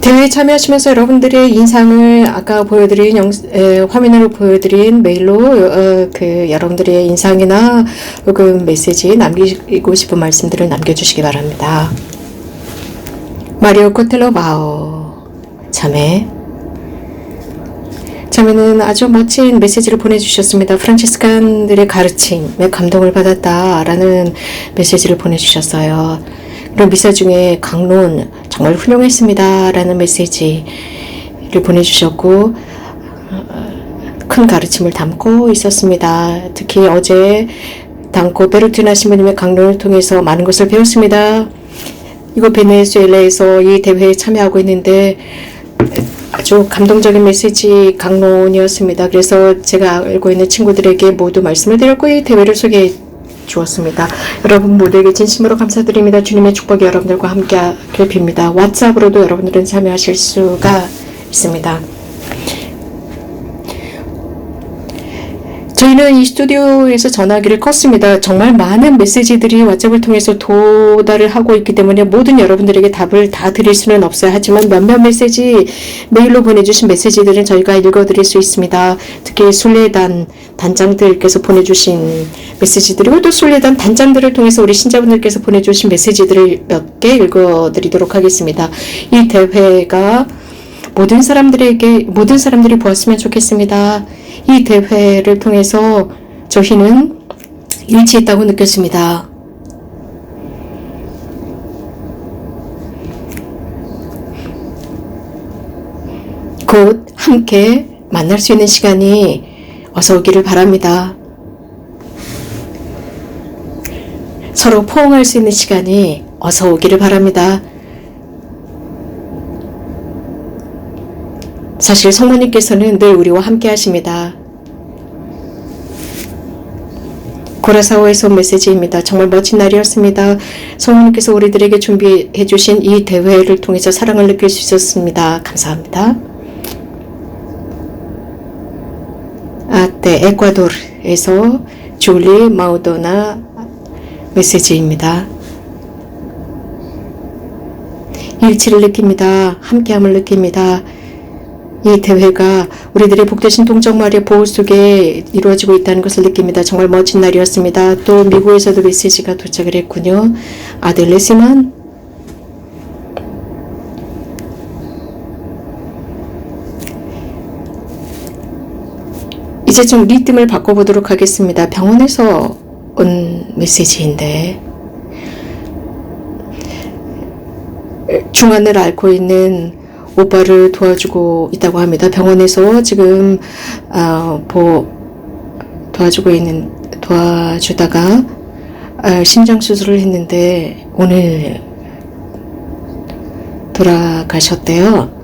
대회에 참여하시면서 여러분들의 인상을 아까 보여드린 화면으로 보여드린 메일로 여러분들의 인상이나 혹은 메시지 남기고 싶은 말씀들을 남겨주시기 바랍니다. 마리오 코텔로 마오 자매는 아주 멋진 메시지를 보내주셨습니다. 프란치스칸들의 가르침에 감동을 받았다라는 메시지를 보내주셨어요. 그리고 미사 중에 강론 정말 훌륭했습니다 라는 메시지를 보내주셨고 큰 가르침을 담고 있었습니다. 특히 어제 담고 베르투나 신부님의 강론을 통해서 많은 것을 배웠습니다. 이거 베네수엘라에서 이 대회에 참여하고 있는데 아주 감동적인 메시지 강론이었습니다. 그래서 제가 알고 있는 친구들에게 모두 말씀을 드렸고 이 대회를 소개해 주었습니다. 여러분 모두에게 진심으로 감사드립니다. 주님의 축복이 여러분들과 함께하길 빕니다. 왓츠업으로도 여러분들은 참여하실 수가 있습니다. 저희는 이 스튜디오에서 전화기를 껐습니다. 정말 많은 메시지들이 왓츠업을 통해서 도달을 하고 있기 때문에 모든 여러분들에게 답을 다 드릴 수는 없어요. 하지만 몇몇 메시지 메일로 보내주신 메시지들은 저희가 읽어드릴 수 있습니다. 특히 순례단 단장들께서 보내주신 메시지들이고 또 순례단 단장들을 통해서 우리 신자분들께서 보내주신 메시지들을 몇 개 읽어드리도록 하겠습니다. 이 대회가 모든 사람들이 보았으면 좋겠습니다. 이 대회를 통해서 저희는 일치했다고 느꼈습니다. 곧 함께 만날 수 있는 시간이 어서 오기를 바랍니다. 서로 포옹할 수 있는 시간이 어서 오기를 바랍니다. 사실 성모님께서는 늘 우리와 함께 하십니다. 고라사오에서 온 메시지입니다. 정말 멋진 날이었습니다. 성모님께서 우리들에게 준비해 주신 이 대회를 통해서 사랑을 느낄 수 있었습니다. 감사합니다. 에콰도르에서 줄리 마우도나 메시지입니다. 일치를 느낍니다. 함께함을 느낍니다. 이 대회가 우리들의 복되신 동정 마리아 보호 속에 이루어지고 있다는 것을 느낍니다. 정말 멋진 날이었습니다. 또 미국에서도 메시지가 도착을 했군요. 아델레시만 이제 좀 리듬을 바꿔보도록 하겠습니다. 병원에서 온 메시지인데 중환을 앓고 있는 오빠를 도와주고 있다고 합니다. 병원에서 지금 도와주다가 심장 수술을 했는데 오늘 돌아가셨대요.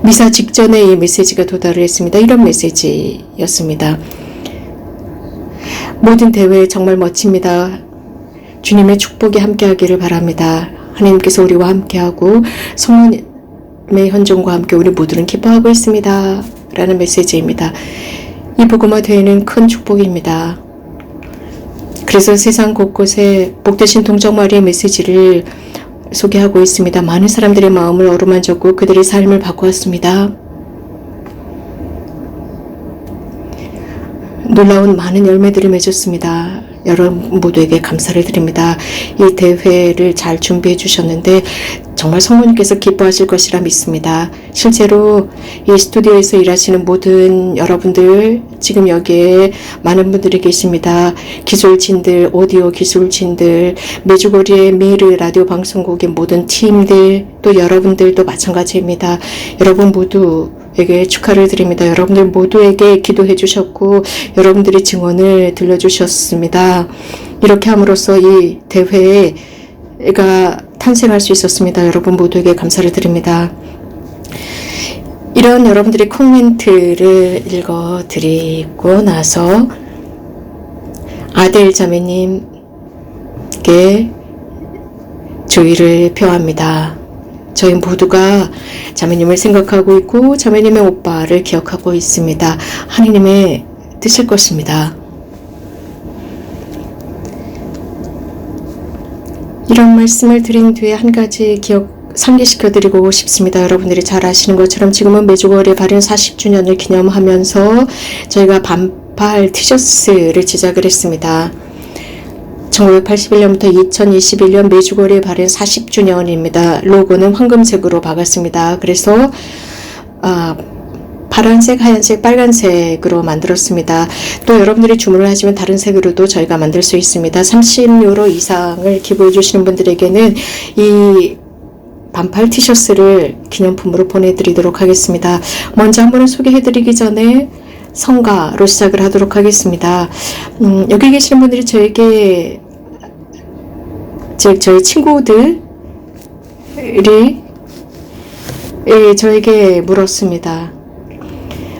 미사 직전에 이 메시지가 도달을 했습니다. 이런 메시지였습니다. 모든 대회 정말 멋집니다. 주님의 축복이 함께하기를 바랍니다. 하나님께서 우리와 함께하고 성령의 현존과 함께 우리 모두는 기뻐하고 있습니다. 라는 메시지입니다. 이 복음화 대회는 큰 축복입니다. 그래서 세상 곳곳에 복되신 동정 마리아의 메시지를 소개하고 있습니다. 많은 사람들의 마음을 어루만졌고 그들의 삶을 바꾸었습니다. 놀라운 많은 열매들을 맺었습니다. 여러분 모두에게 감사를 드립니다. 이 대회를 잘 준비해 주셨는데 정말 성모님께서 기뻐하실 것이라 믿습니다. 실제로 이 스튜디오에서 일하시는 모든 여러분들 지금 여기에 많은 분들이 계십니다. 기술진들, 오디오 기술진들, 메주거리의 미르 라디오 방송국의 모든 팀들 또 여러분들도 마찬가지입니다. 여러분 모두에게 축하를 드립니다. 여러분들 모두에게 기도해 주셨고 여러분들의 증언을 들려주셨습니다. 이렇게 함으로써 이 대회가 탄생할 수 있었습니다. 여러분 모두에게 감사를 드립니다. 이런 여러분들의 코멘트를 읽어드리고 나서 아델 자매님께 조의를 표합니다. 저희 모두가 자매님을 생각하고 있고 자매님의 오빠를 기억하고 있습니다. 하느님의 뜻일 것입니다. 이런 말씀을 드린 뒤에 한 가지 기억 상기시켜드리고 싶습니다. 여러분들이 잘 아시는 것처럼 지금은 메주거리 발행 40주년을 기념하면서 저희가 반팔 티셔츠를 제작을 했습니다. 1981년부터 2021년 메주거리 발행 40주년입니다. 로고는 황금색으로 박았습니다. 그래서 파란색, 하얀색, 빨간색으로 만들었습니다. 또 여러분들이 주문을 하시면 다른 색으로도 저희가 만들 수 있습니다. 30유로 이상을 기부해 주시는 분들에게는 이 반팔 티셔츠를 기념품으로 보내드리도록 하겠습니다. 먼저 한 번은 소개해드리기 전에 성가로 시작을 하도록 하겠습니다. 여기 계시는 분들이 저에게 저희 친구들이 저에게 물었습니다.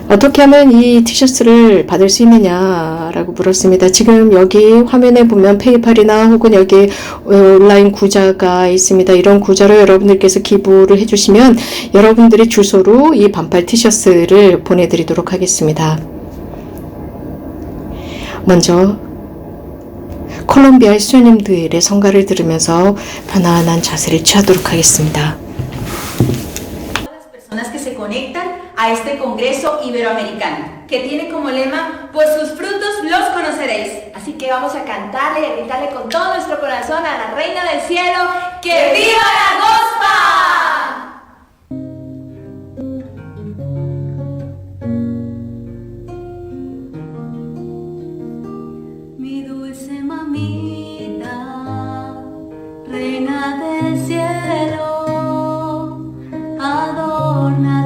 어떻게 하면 이 티셔츠를 받을 수 있느냐라고 물었습니다. 지금 여기 화면에 보면 페이팔이나 혹은 여기 온라인 구자가 있습니다. 이런 구자로 여러분들께서 기부를 해주시면 여러분들의 주소로 이 반팔 티셔츠를 보내드리도록 하겠습니다. 먼저 콜롬비아의 수녀님들의 성가를 들으면서 편안한 자세를 취하도록 하겠습니다. Que se conectan a este Congreso Iberoamericano, que tiene como lema, pues sus frutos los conoceréis. Así que vamos a cantarle y a gritarle con todo nuestro corazón a la Reina del Cielo, ¡que viva la Gospa! Mi dulce mamita, Reina del Cielo, adornada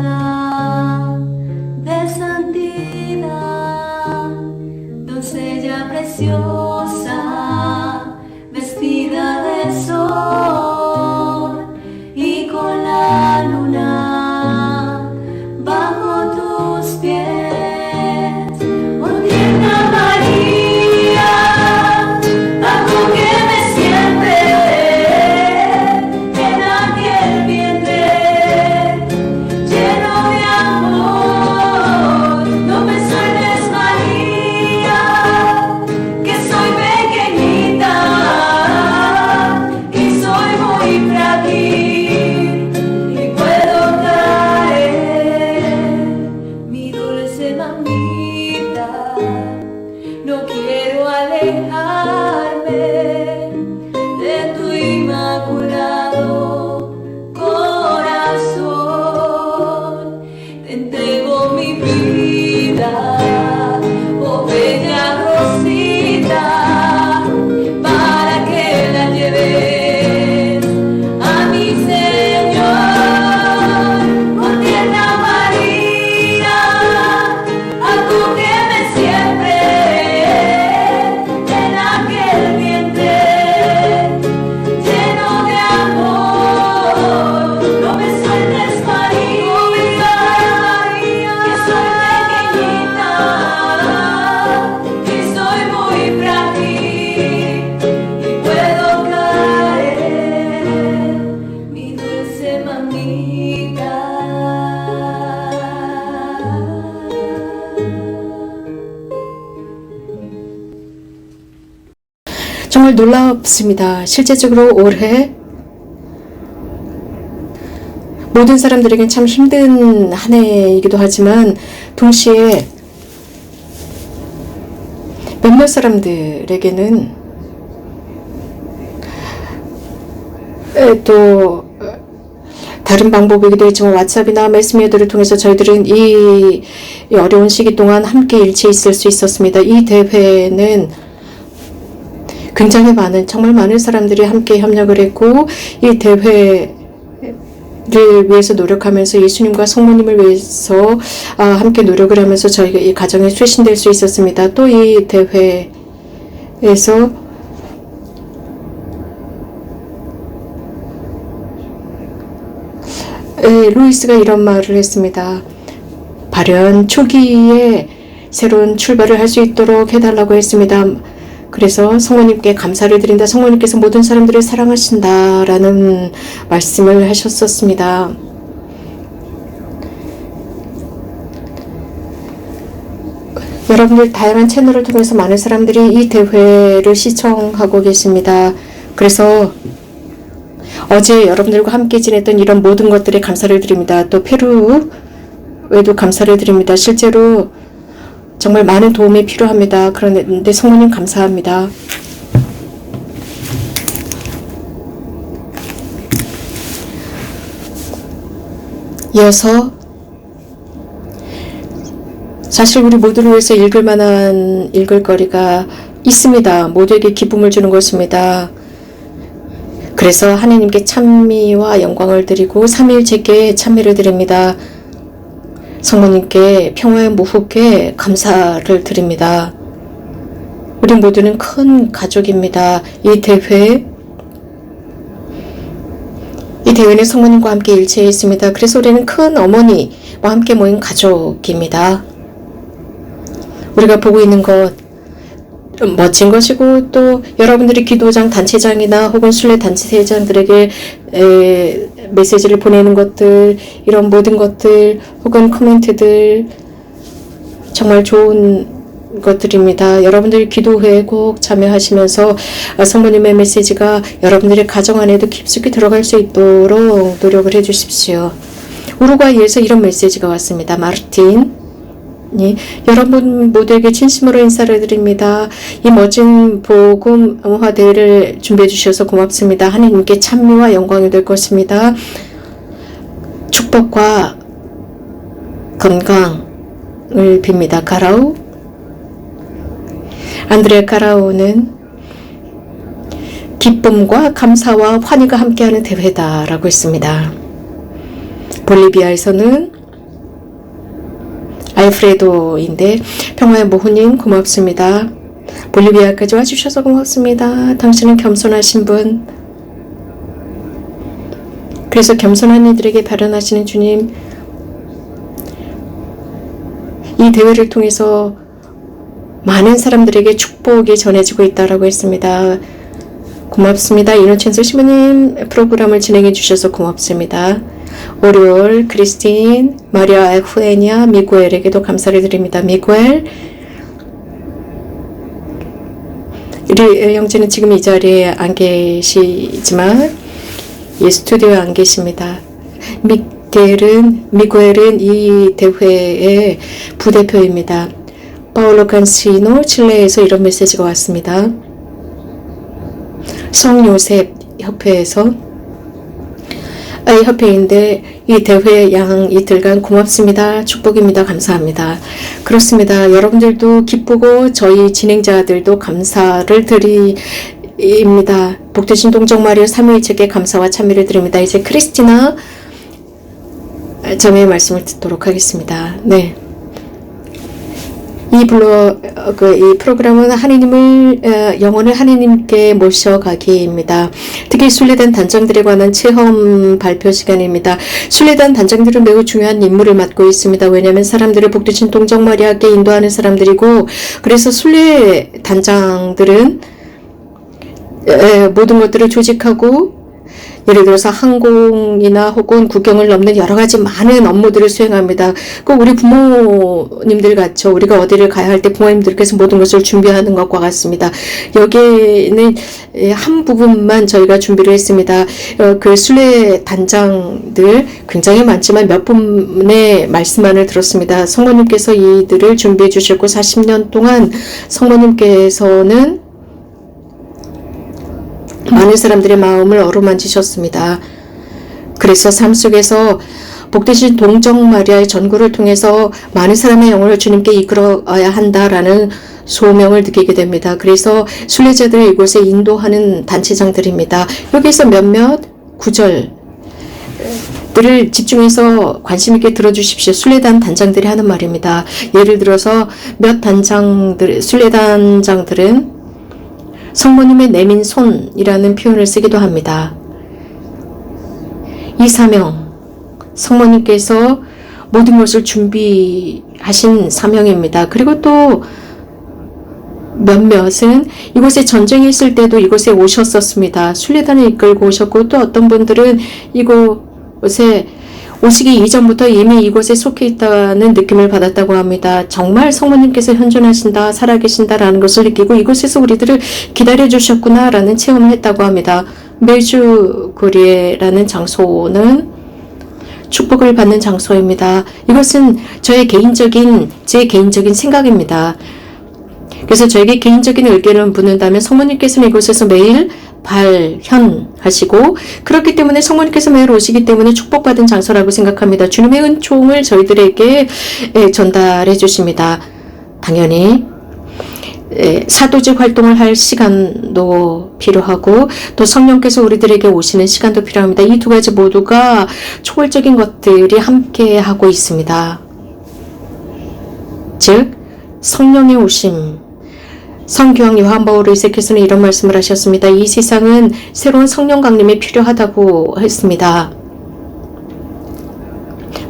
de santidad, doncella preciosa, vestida de sol y con la luna bajo tus pies. Oh tierna María, acógeme siempre en aquel vientre lleno de amor. No me sueltes, María, que soy pequeñita y soy muy frágil y puedo caer. Mi dulce mamita, no quiero alejarme de tu inmaculado corazón. Te entrego mi vida, oh bella Rosita, para que la lleves a mi Señor. Oh tierna María, acógeme siempre en aquel vientre lleno de amor. No me sueltes, María, que soy pequeñita y soy muy frágil y puedo caer, mi dulce mamita. 정말 놀랍습니다. 실제적으로 올해 모든 사람들에겐 참 힘든 한 해이기도 하지만 동시에 몇몇 사람들에게는 또 다른 방법이기도 했지만 왓츠앱이나 메시미어들을 통해서 저희들은 이 어려운 시기 동안 함께 일치해 있을 수 있었습니다. 이 대회는 굉장히 정말 많은 사람들이 함께 협력을 했고 이 대회를 위해서 노력하면서 예수님과 성모님을 위해서 함께 노력을 하면서 저희가 이 가정에 쇄신될 수 있었습니다. 또 이 대회에서 루이스가 이런 말을 했습니다. 발현 초기에 새로운 출발을 할 수 있도록 해달라고 했습니다. 그래서 성모님께 감사를 드린다. 성모님께서 모든 사람들을 사랑하신다라는 말씀을 하셨었습니다. 여러분들 다양한 채널을 통해서 많은 사람들이 이 대회를 시청하고 계십니다. 그래서 어제 여러분들과 함께 지냈던 이런 모든 것들에 감사를 드립니다. 또 페루에도 감사를 드립니다. 실제로 정말 많은 도움이 필요합니다. 그런데 성모님 감사합니다. 이어서 사실 우리 모두를 위해서 읽을 거리가 있습니다. 모두에게 기쁨을 주는 것입니다. 그래서 하나님께 찬미와 영광을 드리고 삼위일체께 찬미를 드립니다. 성모님께 평화의 무후께 감사를 드립니다. 우리 모두는 큰 가족입니다. 이 대회는 성모님과 함께 일체해 있습니다. 그래서 우리는 큰 어머니와 함께 모인 가족입니다. 우리가 보고 있는 것 멋진 것이고 또 여러분들이 기도장 단체장이나 혹은 순례 단체장들에게 메시지를 보내는 것들, 이런 모든 것들 혹은 코멘트들 정말 좋은 것들입니다. 여러분들이 기도회에 꼭 참여하시면서 성모님의 메시지가 여러분들의 가정 안에도 깊숙이 들어갈 수 있도록 노력을 해주십시오. 우루과이에서 이런 메시지가 왔습니다. 마르틴, 여러분 모두에게 진심으로 인사를 드립니다. 이 멋진 복음화 대회를 준비해 주셔서 고맙습니다. 하나님께 찬미와 영광이 될 것입니다. 축복과 건강을 빕니다. 가라우, 안드레아 카라우는 기쁨과 감사와 환희가 함께하는 대회다라고 했습니다. 볼리비아에서는 알프레도인데 평화의 모후님 고맙습니다. 볼리비아까지 와주셔서 고맙습니다. 당신은 겸손하신 분. 그래서 겸손한 이들에게 발현하시는 주님, 이 대회를 통해서 많은 사람들에게 축복이 전해지고 있다고 했습니다. 고맙습니다. 이노첸소 시모님 프로그램을 진행해 주셔서 고맙습니다. 오리올, 크리스틴, 마리아 후에니아, 미구엘에게도 감사를 드립니다. 미구엘, 우리 형제는 지금 이 자리에 안 계시지만 이 스튜디오에 안 계십니다. 미구엘은 이 대회의 부대표입니다. 파울로 간시노 칠레에서 이런 메시지가 왔습니다. 성요셉 협회에서 협회인데 이 대회 양 이틀간 고맙습니다. 축복입니다. 감사합니다. 그렇습니다. 여러분들도 기쁘고 저희 진행자들도 감사를 드립니다. 복되신 동정 마리아 삼위일체께 감사와 찬미를 드립니다. 이제 크리스티나 자매의 말씀을 듣도록 하겠습니다. 네. 이 프로그램은 영혼을 하나님께 모셔가기입니다. 특히 순례단 단장들에 관한 체험 발표 시간입니다. 순례단 단장들은 매우 중요한 임무를 맡고 있습니다. 왜냐하면 사람들을 복되신 동정 마리아께 인도하는 사람들이고, 그래서 순례 단장들은 모든 것들을 조직하고, 예를 들어서 항공이나 혹은 국경을 넘는 여러 가지 많은 업무들을 수행합니다. 꼭 우리 부모님들 같죠. 우리가 어디를 가야 할 때 부모님들께서 모든 것을 준비하는 것과 같습니다. 여기에는 한 부분만 저희가 준비를 했습니다. 그 순례 단장들 굉장히 많지만 몇 분의 말씀만을 들었습니다. 성모님께서 이들을 준비해 주셨고 40년 동안 성모님께서는 많은 사람들의 마음을 어루만지셨습니다. 그래서 삶 속에서 복되신 동정 마리아의 전구를 통해서 많은 사람의 영혼을 주님께 이끌어야 한다라는 소명을 느끼게 됩니다. 그래서 순례자들을 이곳에 인도하는 단체장들입니다. 여기서 몇몇 구절들을 집중해서 관심 있게 들어주십시오. 순례단 단장들이 하는 말입니다. 예를 들어서 몇 순례단장들은 성모님의 내민 손이라는 표현을 쓰기도 합니다. 이 사명, 성모님께서 모든 것을 준비하신 사명입니다. 그리고 또 몇몇은 이곳에 전쟁이 있을 때도 이곳에 오셨었습니다. 순례단을 이끌고 오셨고, 또 어떤 분들은 이곳에 오시기 이전부터 이미 이곳에 속해 있다는 느낌을 받았다고 합니다. 정말 성모님께서 현존하신다, 살아계신다라는 것을 느끼고 이곳에서 우리들을 기다려주셨구나라는 체험을 했다고 합니다. 메주고리에라는 장소는 축복을 받는 장소입니다. 이것은 제 개인적인 생각입니다. 그래서 저에게 개인적인 의견을 묻는다면 성모님께서는 이곳에서 매일 발현하시고 그렇기 때문에 성모님께서 매일 오시기 때문에 축복받은 장소라고 생각합니다. 주님의 은총을 저희들에게 전달해 주십니다. 당연히 사도직 활동을 할 시간도 필요하고 또 성령께서 우리들에게 오시는 시간도 필요합니다. 이 두 가지 모두가 초월적인 것들이 함께 하고 있습니다. 즉 성령의 오심. 성교황 요한 바울 의색께서는 이런 말씀을 하셨습니다. 이 세상은 새로운 성령 강림이 필요하다고 했습니다.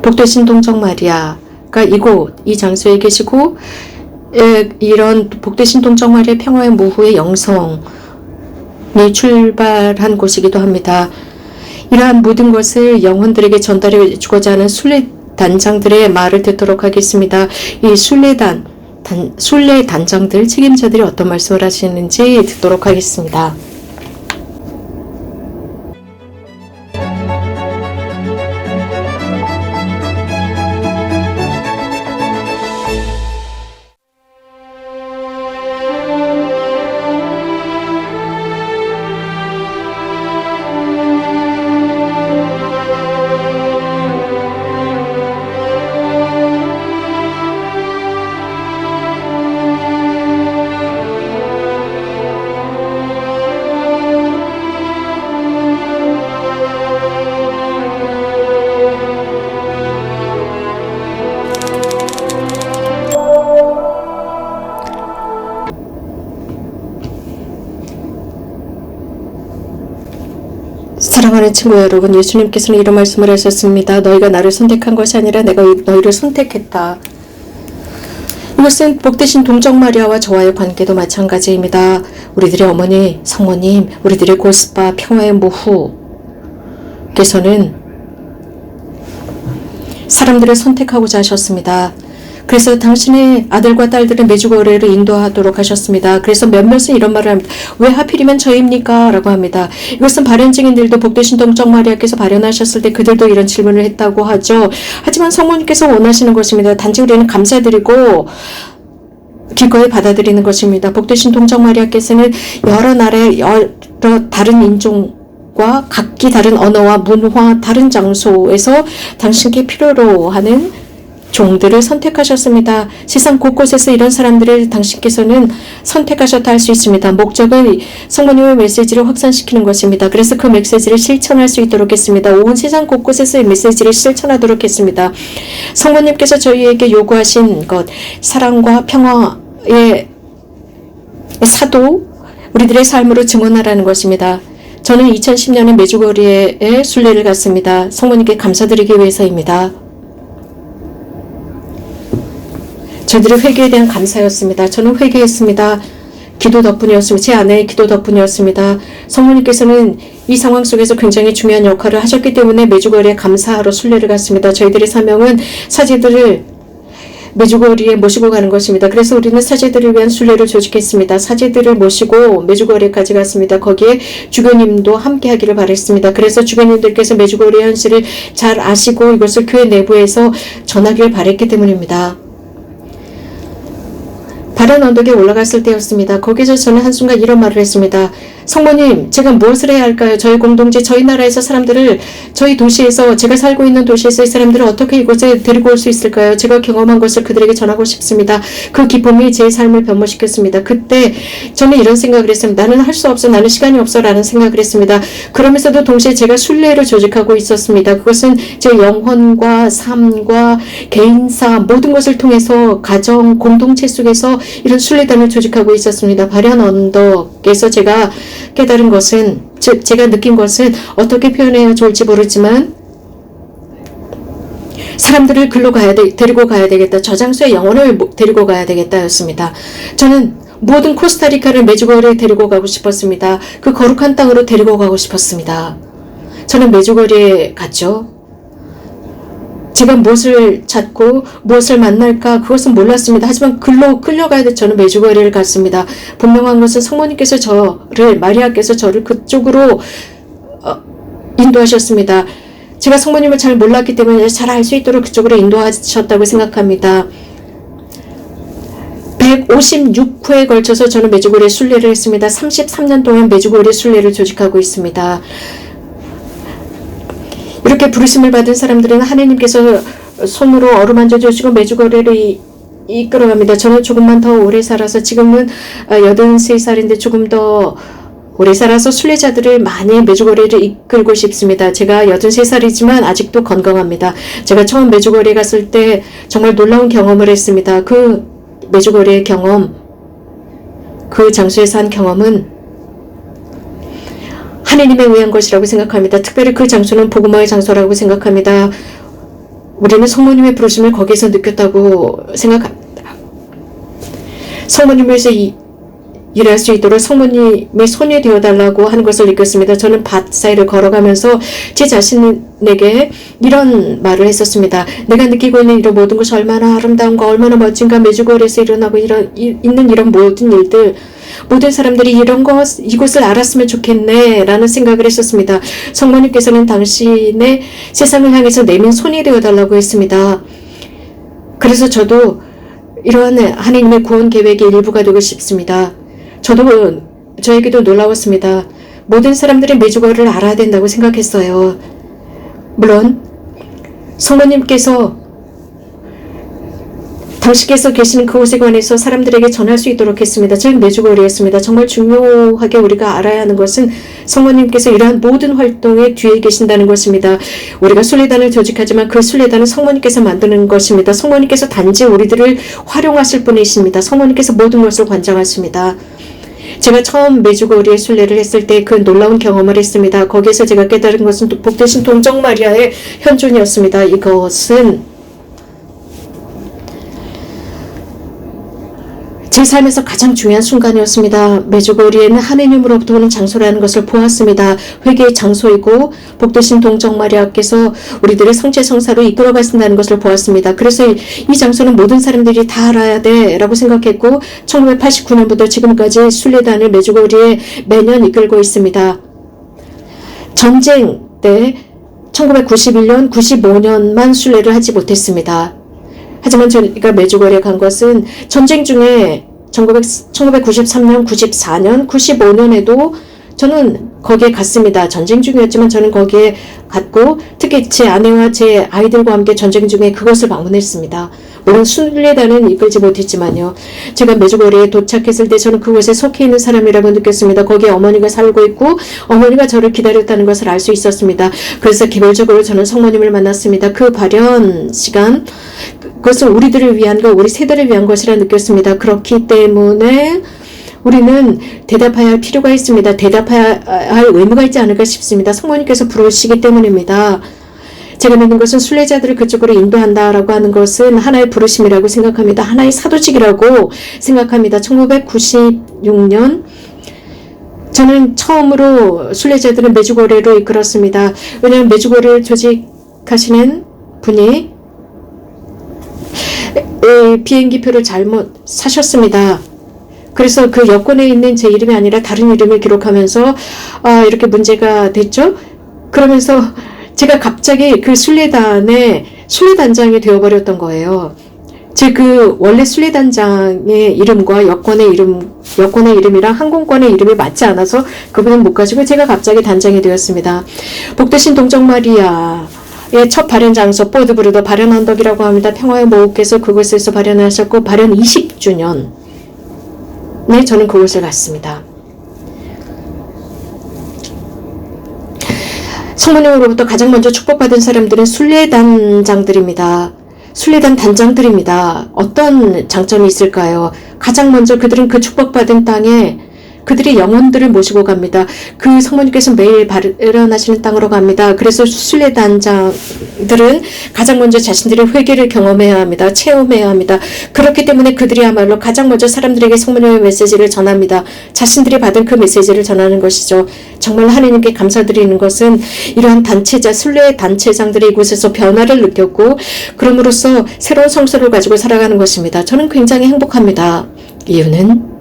복되신 동정 마리아가 이 장소에 계시고 이런 복되신 동정 마리아 평화의 무후의 영성이 출발한 곳이기도 합니다. 이러한 모든 것을 영혼들에게 전달해 주고자 하는 순례 단장들의 말을 듣도록 하겠습니다. 이 순례 단장들 책임자들이 어떤 말씀을 하시는지 듣도록 하겠습니다. 사랑하는 친구 여러분, 예수님께서는 이런 말씀을 하셨습니다. 너희가 나를 선택한 것이 아니라 내가 너희를 선택했다. 이것은 복되신 동정 마리아와 저와의 관계도 마찬가지입니다. 우리들의 어머니, 성모님, 우리들의 고스파, 평화의 모후께서는 사람들을 선택하고자 하셨습니다. 그래서 당신의 아들과 딸들은 메주고리를 인도하도록 하셨습니다. 그래서 몇몇은 이런 말을 합니다. 왜 하필이면 저입니까? 라고 합니다. 이것은 발현 증인들도 복되신 동정 마리아께서 발현하셨을 때 그들도 이런 질문을 했다고 하죠. 하지만 성모님께서 원하시는 것입니다. 단지 우리는 감사드리고 기꺼이 받아들이는 것입니다. 복되신 동정 마리아께서는 여러 나라의 여러 다른 인종과 각기 다른 언어와 문화, 다른 장소에서 당신께 필요로 하는 종들을 선택하셨습니다. 세상 곳곳에서 이런 사람들을 당신께서는 선택하셨다 할 수 있습니다. 목적은 성모님의 메시지를 확산시키는 것입니다. 그래서 그 메시지를 실천할 수 있도록 했습니다. 온 세상 곳곳에서 이 메시지를 실천하도록 했습니다. 성모님께서 저희에게 요구하신 것, 사랑과 평화의 사도, 우리들의 삶으로 증언하라는 것입니다. 저는 2010년에 메주고리에 순례를 갔습니다. 성모님께 감사드리기 위해서입니다. 저들의 회개에 대한 감사였습니다. 저는 회개했습니다. 기도 덕분이었습니다. 제 아내의 기도 덕분이었습니다. 성모님께서는 이 상황 속에서 굉장히 중요한 역할을 하셨기 때문에 메주고리에 감사하러 순례를 갔습니다. 저희들의 사명은 사제들을 메주고리에 모시고 가는 것입니다. 그래서 우리는 사제들을 위한 순례를 조직했습니다. 사제들을 모시고 메주고리까지 갔습니다. 거기에 주교님도 함께 하기를 바랬습니다. 그래서 주교님들께서 메주고리의 현실을 잘 아시고 이것을 교회 내부에서 전하기를 바랬기 때문입니다. 다른 언덕에 올라갔을 때였습니다. 거기서 저는 한순간 이런 말을 했습니다. 성모님, 제가 무엇을 해야 할까요? 저희 공동체, 저희 나라에서 사람들을, 저희 도시에서, 제가 살고 있는 도시에서의 사람들을 어떻게 이곳에 데리고 올 수 있을까요? 제가 경험한 것을 그들에게 전하고 싶습니다. 그 기쁨이 제 삶을 변모시켰습니다. 그때 저는 이런 생각을 했습니다. 나는 할 수 없어, 나는 시간이 없어 라는 생각을 했습니다. 그러면서도 동시에 제가 순례를 조직하고 있었습니다. 그것은 제 영혼과 삶과 개인사 모든 것을 통해서 가정, 공동체 속에서 이런 순례단을 조직하고 있었습니다. 발현 언덕에서 제가 깨달은 것은, 즉 제가 느낀 것은 어떻게 표현해야 좋을지 모르지만 사람들을 데리고 가야 되겠다. 저 장소에 영혼을 데리고 가야 되겠다 였습니다. 저는 모든 코스타리카를 메주고리에 데리고 가고 싶었습니다. 그 거룩한 땅으로 데리고 가고 싶었습니다. 저는 메주고리에 갔죠. 제가 무엇을 찾고 무엇을 만날까 그것은 몰랐습니다. 하지만 글로 끌려가야 돼 저는 메주거리를 갔습니다. 분명한 것은 성모님께서 마리아께서 저를 그쪽으로 인도하셨습니다. 제가 성모님을 잘 몰랐기 때문에 잘 알 수 있도록 그쪽으로 인도하셨다고 생각합니다. 156회에 걸쳐서 저는 메주거리 순례를 했습니다. 33년 동안 메주거리 순례를 조직하고 있습니다. 이렇게 부르심을 받은 사람들은 하나님께서 손으로 어루만져 주시고 메주거리를 이끌어갑니다. 저는 조금만 더 오래 살아서 지금은 83살인데 조금 더 오래 살아서 순례자들을 많이 메주거리를 이끌고 싶습니다. 제가 83살이지만 아직도 건강합니다. 제가 처음 메주거리에 갔을 때 정말 놀라운 경험을 했습니다. 그 메주거리의 경험, 그 장소에서 한 경험은 하나님에 의한 것이라고 생각합니다. 특별히 그 장소는 복음화의 장소라고 생각합니다. 우리는 성모님의 부르심을 거기에서 느꼈다고 생각합니다. 성모님을 위해서 일할 수 있도록 성모님의 손이 되어달라고 하는 것을 느꼈습니다. 저는 밭 사이를 걸어가면서 제 자신에게 이런 말을 했었습니다. 내가 느끼고 있는 이런 모든 것이 얼마나 아름다운가, 얼마나 멋진가, 메주거리에서 일어나고 있는 이런 모든 일들, 모든 사람들이 이곳을 알았으면 좋겠네 라는 생각을 했었습니다. 성모님께서는 당신의 세상을 향해서 내민 손이 되어달라고 했습니다. 그래서 저도 이러한 하나님의 구원 계획의 일부가 되고 싶습니다. 저에게도 놀라웠습니다. 모든 사람들이 메주거리를 알아야 된다고 생각했어요. 물론 성모님께서 당신께서 계시는 그곳에 관해서 사람들에게 전할 수 있도록 했습니다. 즉 메주거리였습니다. 정말 중요하게 우리가 알아야 하는 것은 성모님께서 이러한 모든 활동의 뒤에 계신다는 것입니다. 우리가 순례단을 조직하지만 그 순례단은 성모님께서 만드는 것입니다. 성모님께서 단지 우리들을 활용하실 분이십니다. 성모님께서 모든 것을 관장하십니다. 제가 처음 메주거리에 순례를 했을 때 그 놀라운 경험을 했습니다. 거기에서 제가 깨달은 것은 복되신 동정 마리아의 현존이었습니다. 이것은 제 삶에서 가장 중요한 순간이었습니다. 메주거리에는 하느님으로부터 오는 장소라는 것을 보았습니다. 회개의 장소이고 복되신 동정 마리아께서 우리들의 성체성사로 이끌어 가신다는 것을 보았습니다. 그래서 이 장소는 모든 사람들이 다 알아야 돼 라고 생각했고 1989년부터 지금까지 순례단을 메주거리에 매년 이끌고 있습니다. 전쟁 때 1991년, 95년만 순례를 하지 못했습니다. 하지만 저희가 메주거리에 간 것은 전쟁 중에 1993년, 94년, 95년에도 저는 거기에 갔습니다. 전쟁 중이었지만 저는 거기에 갔고 특히 제 아내와 제 아이들과 함께 전쟁 중에 그것을 방문했습니다. 물론 순례단은 이끌지 못했지만요. 제가 메주거리에 도착했을 때 저는 그곳에 속해 있는 사람이라고 느꼈습니다. 거기에 어머니가 살고 있고 어머니가 저를 기다렸다는 것을 알 수 있었습니다. 그래서 개별적으로 저는 성모님을 만났습니다. 그 발현 시간, 그것은 우리들을 위한 것, 우리 세대를 위한 것이라 느꼈습니다. 그렇기 때문에 우리는 대답해야 할 필요가 있습니다. 대답해야 할 의무가 있지 않을까 싶습니다. 성모님께서 부르시기 때문입니다. 제가 믿는 것은 순례자들을 그쪽으로 인도한다라고 하는 것은 하나의 부르심이라고 생각합니다. 하나의 사도직이라고 생각합니다. 1996년 저는 처음으로 순례자들은 메주거리로 이끌었습니다. 왜냐하면 메주거리를 조직하시는 분이 비행기표를 잘못 사셨습니다. 그래서 그 여권에 있는 제 이름이 아니라 다른 이름을 기록하면서 이렇게 문제가 됐죠. 그러면서 제가 갑자기 그 순례단장이 되어버렸던 거예요. 제 그 원래 순례단장의 이름과 여권의 이름이랑 항공권의 이름이 맞지 않아서 그분은 못 가지고 제가 갑자기 단장이 되었습니다. 복되신 동정 마리아의 첫 발현 장소 포드브루더 발현 언덕이라고 합니다. 평화의 모국께서 그곳에서 발현하셨고 발현 20주년 네, 저는 그곳을 갔습니다. 성모님으로부터 가장 먼저 축복받은 사람들은 순례단장들입니다. 순례단 단장들입니다. 어떤 장점이 있을까요? 가장 먼저 그들은 그 축복받은 땅에 그들이 영혼들을 모시고 갑니다. 그 성모님께서 매일 발현하시는 땅으로 갑니다. 그래서 순례단장들은 가장 먼저 자신들의 회개를 경험해야 합니다. 체험해야 합니다. 그렇기 때문에 그들이야말로 가장 먼저 사람들에게 성모님의 메시지를 전합니다. 자신들이 받은 그 메시지를 전하는 것이죠. 정말 하나님께 감사드리는 것은 이러한 단체자, 순례 단체장들이 이곳에서 변화를 느꼈고 그럼으로써 새로운 성소를 가지고 살아가는 것입니다. 저는 굉장히 행복합니다. 이유는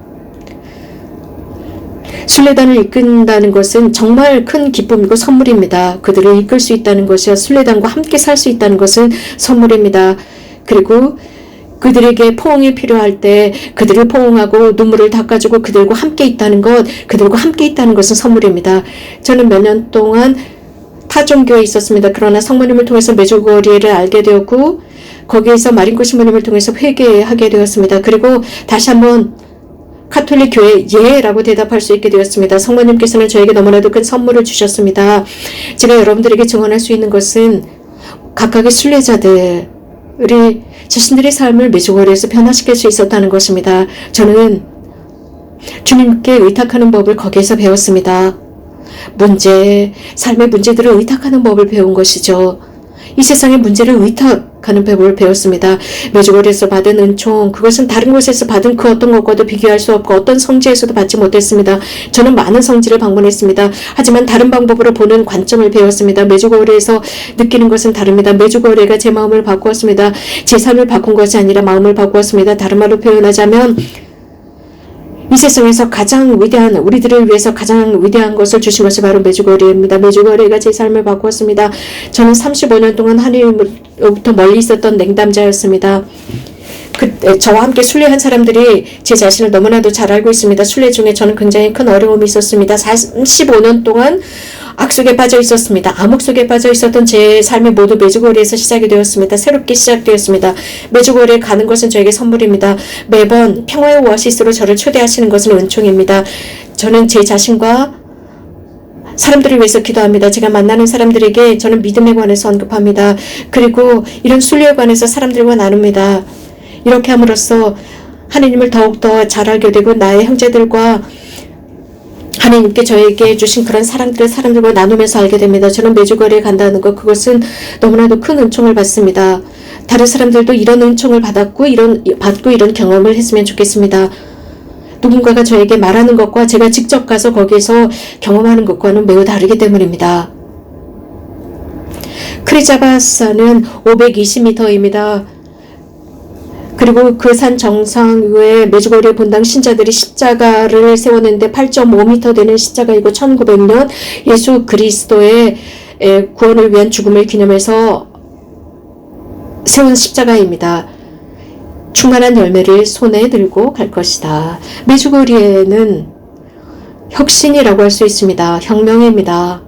순례단을 이끈다는 것은 정말 큰 기쁨이고 선물입니다. 그들을 이끌 수 있다는 것이요. 순례단과 함께 살 수 있다는 것은 선물입니다. 그리고 그들에게 포옹이 필요할 때 그들을 포옹하고 눈물을 닦아주고 그들과 함께 있다는 것, 그들과 함께 있다는 것은 선물입니다. 저는 몇 년 동안 타종교에 있었습니다. 그러나 성모님을 통해서 메주거리를 알게 되었고 거기에서 마린코 신부님을 통해서 회개하게 되었습니다. 그리고 다시 한번 카톨릭 교회 예라고 대답할 수 있게 되었습니다. 성모님께서는 저에게 너무나도 큰 선물을 주셨습니다. 제가 여러분들에게 증언할 수 있는 것은 각각의 순례자들이 자신들의 삶을 메주거리에서 변화시킬 수 있었다는 것입니다. 저는 주님께 의탁하는 법을 거기에서 배웠습니다. 삶의 문제들을 의탁하는 법을 배운 것이죠. 이 세상의 문제를 의탁하는 법을 배웠습니다. 메주거리에서 받은 은총, 그것은 다른 곳에서 받은 그 어떤 것과도 비교할 수 없고 어떤 성지에서도 받지 못했습니다. 저는 많은 성지를 방문했습니다. 하지만 다른 방법으로 보는 관점을 배웠습니다. 메주거리에서 느끼는 것은 다릅니다. 메주거리가 제 마음을 바꾸었습니다. 제 삶을 바꾼 것이 아니라 마음을 바꾸었습니다. 다른 말로 표현하자면 이 세상에서 가장 위대한, 우리들을 위해서 가장 위대한 것을 주신 것이 바로 메주거리입니다. 메주거리가 제 삶을 바꾸었습니다. 저는 35년 동안 하나님으로부터 멀리 있었던 냉담자였습니다. 저와 함께 순례한 사람들이 제 자신을 너무나도 잘 알고 있습니다. 순례 중에 저는 굉장히 큰 어려움이 있었습니다. 35년 동안 악 속에 빠져 있었습니다. 암흑 속에 빠져 있었던 제 삶이 모두 메주거리에서 시작이 되었습니다. 새롭게 시작되었습니다. 메주거리에 가는 것은 저에게 선물입니다. 매번 평화의 오아시스로 저를 초대하시는 것은 은총입니다. 저는 제 자신과 사람들을 위해서 기도합니다. 제가 만나는 사람들에게 저는 믿음에 관해서 언급합니다. 그리고 이런 순례에 관해서 사람들과 나눕니다. 이렇게 함으로써 하나님을 더욱더 잘 알게 되고 나의 형제들과 하나님께 저에게 주신 그런 사랑들을 사람들과 나누면서 알게 됩니다. 저는 메주거리에 간다는 것, 그것은 너무나도 큰 은총을 받습니다. 다른 사람들도 이런 은총을 받고 이런 경험을 했으면 좋겠습니다. 누군가가 저에게 말하는 것과 제가 직접 가서 거기에서 경험하는 것과는 매우 다르기 때문입니다. 크리자바산은 520m입니다. 그리고 그 산 정상 위에 메주거리의 본당 신자들이 십자가를 세웠는데 8.5m 되는 십자가이고 1900년 예수 그리스도의 구원을 위한 죽음을 기념해서 세운 십자가입니다. 충만한 열매를 손에 들고 갈 것이다. 메주거리에는 혁신이라고 할 수 있습니다. 혁명입니다.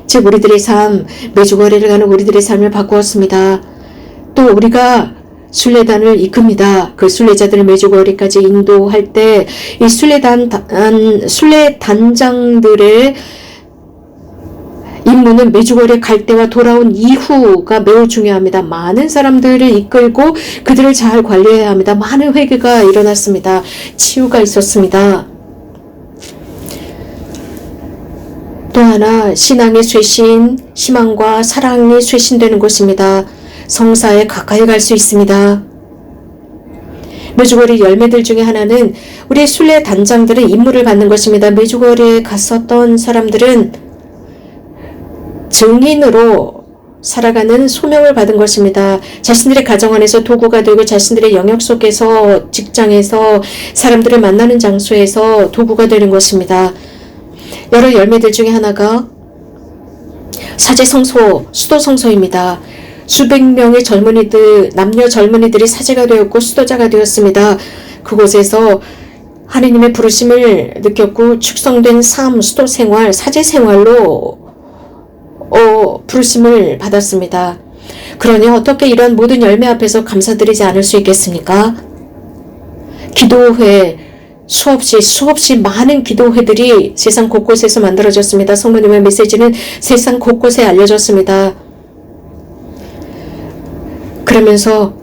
즉 우리들의 삶, 메주거리를 가는 우리들의 삶을 바꾸었습니다. 또 우리가 순례단을 이끕니다. 그 순례자들을 메주거리까지 인도할 때 이 순례단장들의 임무는 메주거리에 갈 때와 돌아온 이후가 매우 중요합니다. 많은 사람들을 이끌고 그들을 잘 관리해야 합니다. 많은 회개가 일어났습니다. 치유가 있었습니다. 또 하나 신앙의 쇄신, 희망과 사랑이 쇄신되는 것입니다. 성사에 가까이 갈 수 있습니다. 메주거리 열매들 중에 하나는 우리 순례 단장들의 임무를 받는 것입니다. 메주거리에 갔었던 사람들은 증인으로 살아가는 소명을 받은 것입니다. 자신들의 가정 안에서 도구가 되고 자신들의 영역 속에서 직장에서 사람들을 만나는 장소에서 도구가 되는 것입니다. 여러 열매들 중에 하나가 사제성소, 수도성소입니다. 수백 명의 남녀 젊은이들이 사제가 되었고 수도자가 되었습니다. 그곳에서 하느님의 부르심을 느꼈고 축성된 삶, 수도 생활, 사제 생활로 부르심을 받았습니다. 그러니 어떻게 이런 모든 열매 앞에서 감사드리지 않을 수 있겠습니까? 기도회, 수없이 많은 기도회들이 세상 곳곳에서 만들어졌습니다. 성모님의 메시지는 세상 곳곳에 알려졌습니다. 그러면서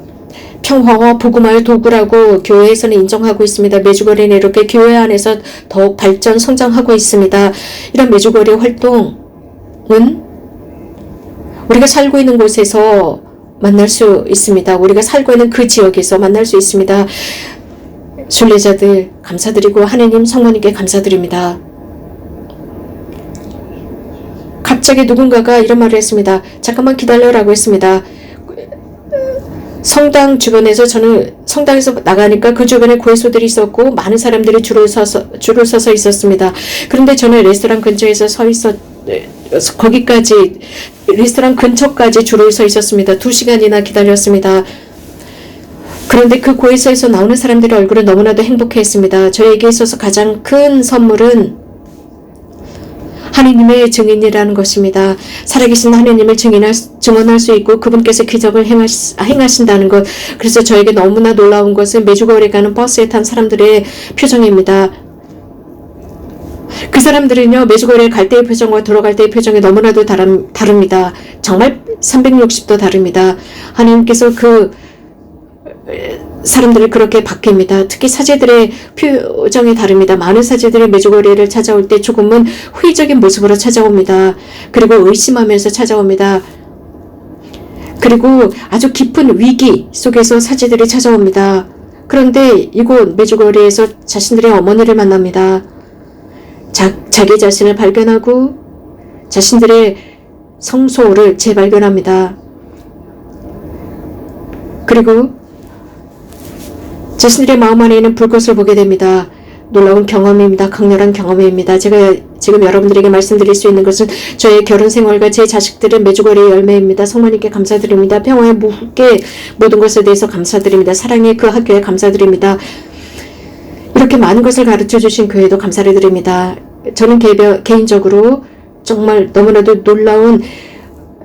평화와 복음화의 도구라고 교회에서는 인정하고 있습니다. 메주거리는 이렇게 교회 안에서 더욱 발전, 성장하고 있습니다. 이런 메주거리 활동은 우리가 살고 있는 곳에서 만날 수 있습니다. 우리가 살고 있는 그 지역에서 만날 수 있습니다. 순례자들 감사드리고 하느님 성모님께 감사드립니다. 갑자기 누군가가 이런 말을 했습니다. 잠깐만 기다려라고 했습니다. 성당 주변에서 저는 성당에서 나가니까 그 주변에 구회소들이 있었고 많은 사람들이 줄을 서서 있었습니다. 그런데 저는 레스토랑 근처에서 거기까지 레스토랑 근처까지 줄을 서 있었습니다. 2시간이나 기다렸습니다. 그런데 그 구회소에서 나오는 사람들의 얼굴은 너무나도 행복해했습니다. 저에게 있어서 가장 큰 선물은 하느님의 증인이라는 것입니다. 살아계신 하느님을 증언할 수 있고 그분께서 기적을 행하신다는 것. 그래서 저에게 너무나 놀라운 것은 메주거리에 가는 버스에 탄 사람들의 표정입니다. 그 사람들은요, 메주거리에 갈 때의 표정과 돌아갈 때의 표정이 너무나도 다릅니다. 정말 360도 다릅니다. 하느님께서 그 사람들을 그렇게 바뀝니다. 특히 사제들의 표정이 다릅니다. 많은 사제들이 메주거리를 찾아올 때 조금은 회의적인 모습으로 찾아옵니다. 그리고 의심하면서 찾아옵니다. 그리고 아주 깊은 위기 속에서 사제들이 찾아옵니다. 그런데 이곳 메주거리에서 자신들의 어머니를 만납니다. 자기 자신을 발견하고 자신들의 성소를 재발견합니다. 그리고 자신들의 마음 안에 있는 불꽃을 보게 됩니다. 놀라운 경험입니다. 강렬한 경험입니다. 제가 지금 여러분들에게 말씀드릴 수 있는 것은 저의 결혼 생활과 제 자식들은 메주거리의 열매입니다. 성모님께 감사드립니다. 평화의 모든 것에 대해서 감사드립니다. 사랑의 그 학교에 감사드립니다. 이렇게 많은 것을 가르쳐 주신 교회도 감사를 드립니다. 저는 개인적으로 정말 너무나도 놀라운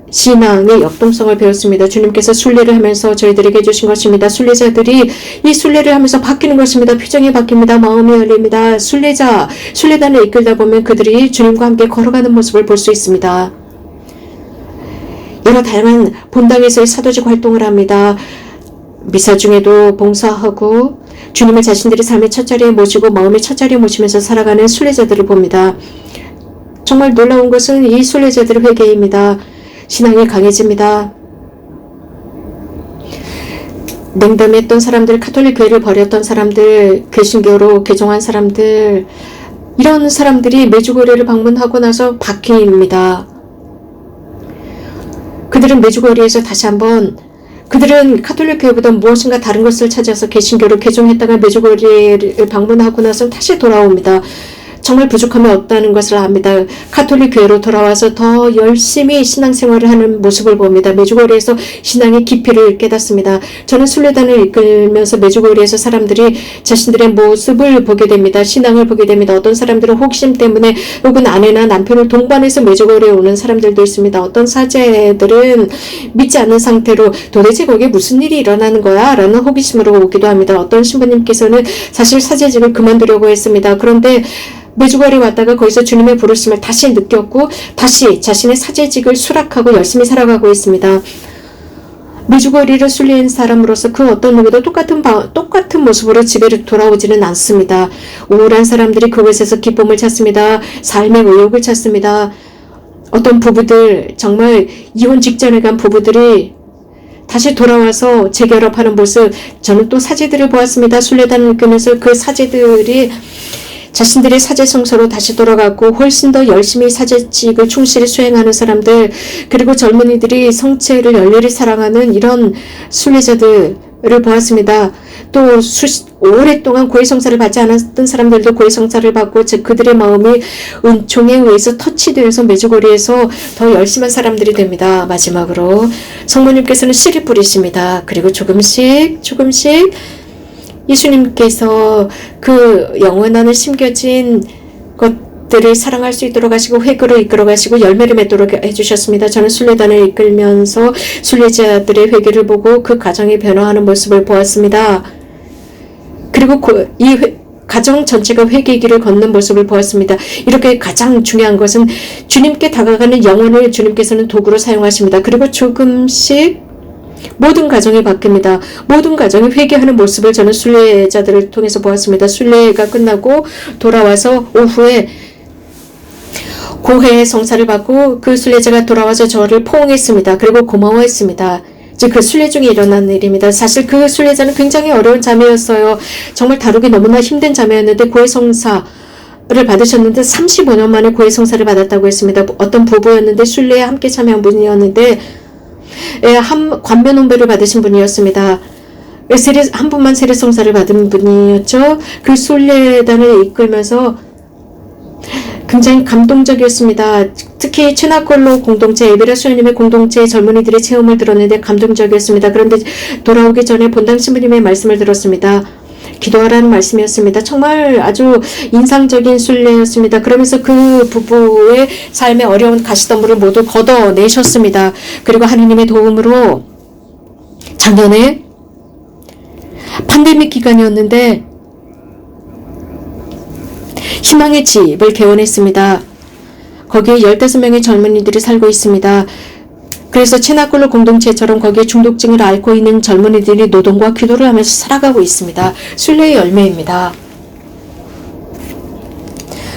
신앙의 역동성을 배웠습니다. 주님께서 순례를 하면서 저희들에게 해주신 것입니다. 순례자들이 이 순례를 하면서 바뀌는 것입니다. 표정이 바뀝니다. 마음이 열립니다. 순례단을 이끌다 보면 그들이 주님과 함께 걸어가는 모습을 볼 수 있습니다. 여러 다양한 본당에서의 사도직 활동을 합니다. 미사 중에도 봉사하고 주님을 자신들의 삶의 첫자리에 모시고 마음의 첫자리에 모시면서 살아가는 순례자들을 봅니다. 정말 놀라운 것은 이 순례자들의 회개입니다. 신앙이 강해집니다. 냉담했던 사람들, 가톨릭 교회를 버렸던 사람들, 개신교로 개종한 사람들, 이런 사람들이 메주거리를 방문하고 나서 바뀝니다. 그들은 메주거리에서 다시 한번 그들은 가톨릭 교회보다 무엇인가 다른 것을 찾아서 개신교로 개종했다가 메주거리를 방문하고 나서 다시 돌아옵니다. 정말 부족함이 없다는 것을 압니다. 가톨릭 교회로 돌아와서 더 열심히 신앙생활을 하는 모습을 봅니다. 메주거리에서 신앙의 깊이를 깨닫습니다. 저는 순례단을 이끌면서 메주거리에서 사람들이 자신들의 모습을 보게 됩니다. 신앙을 보게 됩니다. 어떤 사람들은 호기심 때문에 혹은 아내나 남편을 동반해서 메주거리에 오는 사람들도 있습니다. 어떤 사제들은 믿지 않는 상태로 도대체 거기에 무슨 일이 일어나는 거야? 라는 호기심으로 오기도 합니다. 어떤 신부님께서는 사실 사제직을 그만두려고 했습니다. 그런데 메주거리 왔다가 거기서 주님의 부르심을 다시 느꼈고 다시 자신의 사제직을 수락하고 열심히 살아가고 있습니다. 메주거리를 순례한 사람으로서 그 어떤 누구도 똑같은 모습으로 집에 돌아오지는 않습니다. 우울한 사람들이 그곳에서 기쁨을 찾습니다. 삶의 의욕을 찾습니다. 어떤 부부들, 정말 이혼 직전에 간 부부들이 다시 돌아와서 재결합하는 모습, 저는 또 사제들을 보았습니다. 순례단을 끄면서 그 사제들이 자신들의 사제 성소로 다시 돌아가고 훨씬 더 열심히 사제직을 충실히 수행하는 사람들, 그리고 젊은이들이 성체를 열렬히 사랑하는 이런 순례자들을 보았습니다. 또 오랫동안 고해성사를 받지 않았던 사람들도 고해성사를 받고 그들의 마음이 은총에 의해서 터치되어서 메주거리에서 더 열심한 사람들이 됩니다. 마지막으로 성모님께서는 씨를 뿌리십니다. 그리고 조금씩 예수님께서 그 영혼 안에 심겨진 것들을 사랑할 수 있도록 하시고 회개로 이끌어 가시고 열매를 맺도록 해주셨습니다. 저는 순례단을 이끌면서 순례자들의 회개를 보고 그 가정이 변화하는 모습을 보았습니다. 그리고 이 가정 전체가 회개의 길을 걷는 모습을 보았습니다. 이렇게 가장 중요한 것은 주님께 다가가는 영혼을 주님께서는 도구로 사용하십니다. 그리고 조금씩 모든 가정이 바뀝니다. 모든 가정이 회개하는 모습을 저는 순례자들을 통해서 보았습니다. 순례가 끝나고 돌아와서 오후에 고해 성사를 받고 그 순례자가 돌아와서 저를 포옹했습니다. 그리고 고마워했습니다. 즉 그 순례 중에 일어난 일입니다. 사실 그 순례자는 굉장히 어려운 자매였어요. 정말 다루기 너무나 힘든 자매였는데 고해 성사를 받으셨는데 35년 만에 고해 성사를 받았다고 했습니다. 어떤 부부였는데 순례에 함께 참여한 분이었는데 관변혼배를 받으신 분이었습니다. 한 분만 세례성사를 받은 분이었죠. 그 순례단을 이끌면서 굉장히 감동적이었습니다. 특히 최나콜로 공동체, 에베라 수녀님의 공동체 젊은이들의 체험을 들었는데 감동적이었습니다. 그런데 돌아오기 전에 본당 신부님의 말씀을 들었습니다. 기도하라는 말씀이었습니다. 정말 아주 인상적인 순례였습니다. 그러면서 그 부부의 삶의 어려운 가시덤불을 모두 걷어내셨습니다. 그리고 하느님의 도움으로 작년에 팬데믹 기간이었는데 희망의 집을 개원했습니다. 거기에 15명의 젊은이들이 살고 있습니다. 그래서 체나콜로 공동체처럼 거기에 중독증을 앓고 있는 젊은이들이 노동과 기도를 하면서 살아가고 있습니다. 순례의 열매입니다.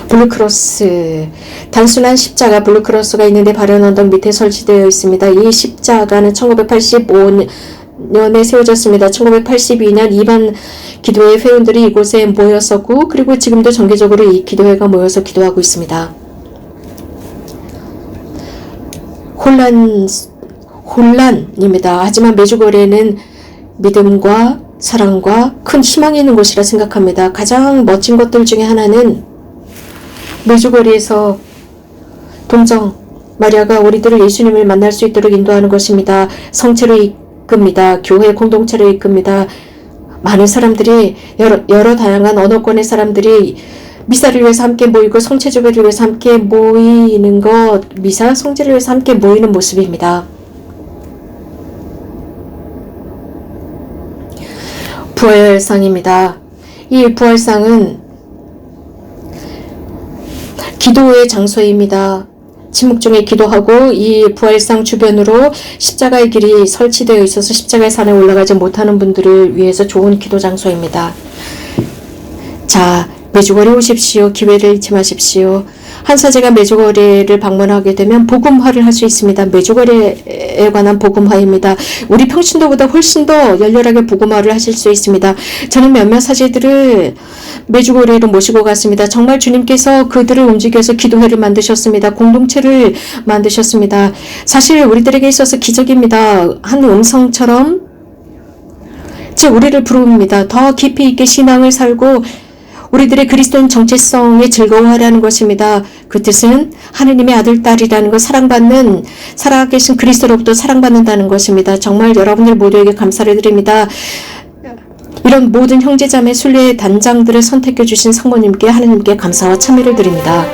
블루크로스, 단순한 십자가 블루크로스가 있는데 바른 언덕 밑에 설치되어 있습니다. 이 십자가는 1985년에 세워졌습니다. 1982년 이반 기도회 회원들이 이곳에 모였었고 그리고 지금도 정기적으로 이 기도회가 모여서 기도하고 있습니다. 혼란입니다. 하지만 메주거리에는 믿음과 사랑과 큰 희망이 있는 곳이라 생각합니다. 가장 멋진 것들 중에 하나는 메주거리에서 동정 마리아가 우리들을 예수님을 만날 수 있도록 인도하는 것입니다. 성체를 이끕니다. 교회 공동체를 이끕니다. 많은 사람들이 여러 다양한 언어권의 사람들이 미사를 위해서 함께 모이고 성체주배를 위해서 함께 모이는 것, 미사, 성제를 위해서 함께 모이는 모습입니다. 부활상입니다. 이 부활상은 기도의 장소입니다. 침묵 중에 기도하고 이 부활상 주변으로 십자가의 길이 설치되어 있어서 십자가의 산에 올라가지 못하는 분들을 위해서 좋은 기도 장소입니다. 자, 메주거리 오십시오. 기회를 잊지 마십시오. 한사제가 메주거리를 방문하게 되면 복음화를 할 수 있습니다. 메주거리에 관한 복음화입니다. 우리 평신도보다 훨씬 더 열렬하게 복음화를 하실 수 있습니다. 저는 몇몇 사제들을 메주거리로 모시고 갔습니다. 정말 주님께서 그들을 움직여서 기도회를 만드셨습니다. 공동체를 만드셨습니다. 사실 우리들에게 있어서 기적입니다. 한 음성처럼 즉 우리를 부릅니다. 더 깊이 있게 신앙을 살고 우리들의 그리스도인 정체성에 즐거워하라는 것입니다. 그 뜻은 하느님의 아들, 딸이라는 것, 사랑받는, 살아계신 그리스도로부터 사랑받는다는 것입니다. 정말 여러분들 모두에게 감사를 드립니다. 이런 모든 형제자매 순례 단장들을 선택해 주신 성모님께 하느님께 감사와 찬미를 드립니다.